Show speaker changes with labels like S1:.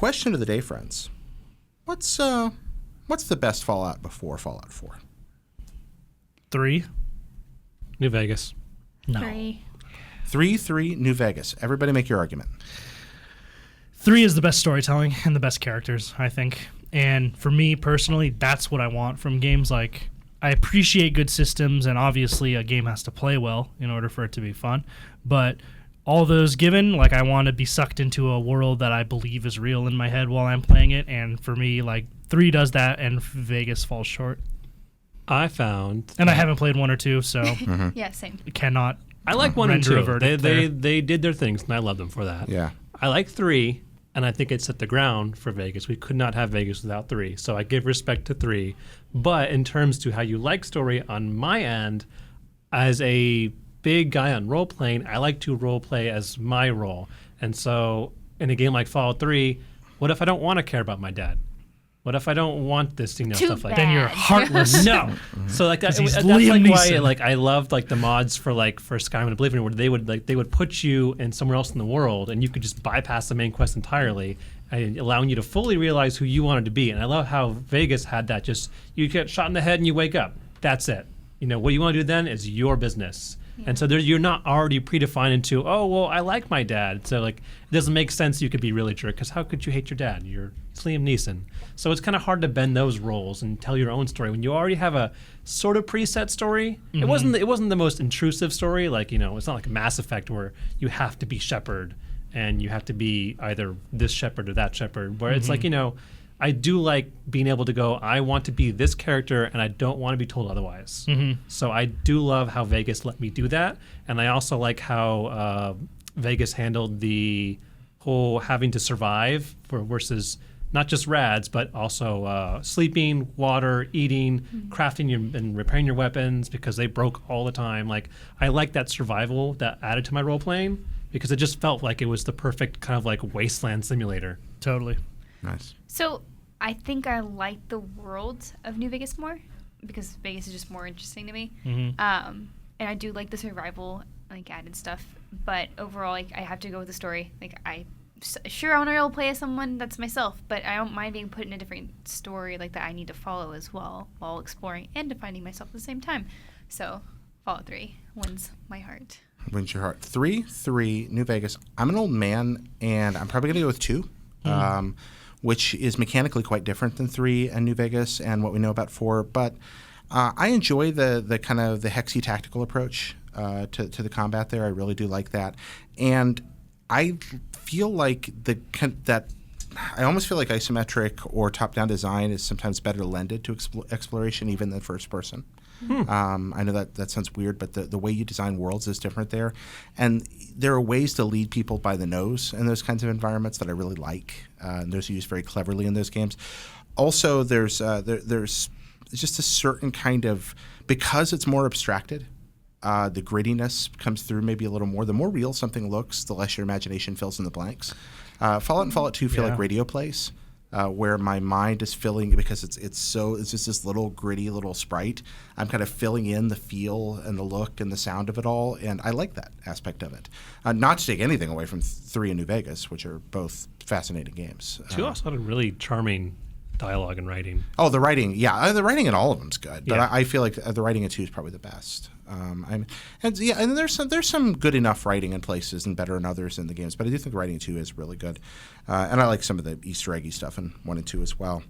S1: question of the day, friends. What's the best Fallout before Fallout 4?
S2: 3.
S3: New Vegas.
S2: No.
S1: 3, New Vegas. Everybody make your argument.
S2: 3 is the best storytelling and the best characters, I think. And for me personally, that's what I want from games. Like, I appreciate good systems, and obviously a game has to play well in order for it to be fun. But all those given, like, I want to be sucked into a world that I believe is real in my head while I'm playing it. And for me, like, 3 does that, and Vegas falls short.
S3: I found...
S2: And I haven't played 1 or 2, so...
S4: Yeah, same.
S2: Cannot
S3: I like 1 and 2.
S2: They
S3: They did their things, and I love them for that.
S1: Yeah.
S3: I like 3, and I think it set the ground for Vegas. We could not have Vegas without 3, so I give respect to 3. But in terms to how you like story on my end, as a big guy on role-playing, I like to role-play as my role. And so in a game like Fallout 3, what if I don't want to care about my dad? What if I don't want this, stuff like that?
S2: Then you're heartless.
S3: No. So like that's
S2: he's
S3: like
S2: Liam
S3: why
S2: Neeson.
S3: I loved like the mods for Skyrim and Oblivion, where they would put you in somewhere else in the world, and you could just bypass the main quest entirely, and allowing you to fully realize who you wanted to be. And I love how Vegas had that. Just you get shot in the head and you wake up. That's it. What you want to do then is your business. And so you're not already predefined into, oh, well, I like my dad. So, like, it doesn't make sense you could be really jerk, because how could you hate your dad? It's Liam Neeson. So it's kind of hard to bend those roles and tell your own story when you already have a sort of preset story. Mm-hmm. It wasn't the most intrusive story. Like, it's not like Mass Effect where you have to be Shepard and you have to be either this Shepard or that Shepard. Where it's like, I do like being able to go, I want to be this character and I don't want to be told otherwise. Mm-hmm. So I do love how Vegas let me do that. And I also like how Vegas handled the whole having to survive versus not just rads, but also sleeping, water, eating, crafting and repairing your weapons because they broke all the time. Like, I like that survival that added to my role playing because it just felt like it was the perfect kind of like wasteland simulator.
S2: Totally.
S1: Nice.
S4: So I think I like the world of New Vegas more because Vegas is just more interesting to me. Mm-hmm. And I do like the survival, like, added stuff. But overall, like, I have to go with the story. Like, I want to role play as someone that's myself, but I don't mind being put in a different story like that I need to follow as well while exploring and defining myself at the same time. So Fallout 3 wins my heart.
S1: Wins your heart. 3, New Vegas. I'm an old man, and I'm probably going to go with 2. Which is mechanically quite different than 3 and New Vegas and what we know about 4. But I enjoy the kind of the hexy tactical approach to the combat there. I really do like that. And I feel like I almost feel like isometric or top-down design is sometimes better lended to exploration even than first person. I know that sounds weird, but the way you design worlds is different there. And there are ways to lead people by the nose in those kinds of environments that I really like. And those are used very cleverly in those games. Also, there's just a certain kind of, because it's more abstracted, the grittiness comes through maybe a little more. The more real something looks, the less your imagination fills in the blanks. Fallout and Fallout 2 feel like radio plays. Where my mind is filling, because it's just this little gritty little sprite. I'm kind of filling in the feel and the look and the sound of it all, and I like that aspect of it. Not to take anything away from 3 and New Vegas, which are both fascinating games.
S3: 2 also had a really charming dialogue and writing.
S1: Oh, the writing, yeah, the writing in all of them's good, but
S3: Yeah.
S1: I feel like the writing in 2 is probably the best. And there's some good enough writing in places and better in others in the games, but I do think the writing in 2 is really good, and I like some of the Easter eggy stuff in 1 and 2 as well.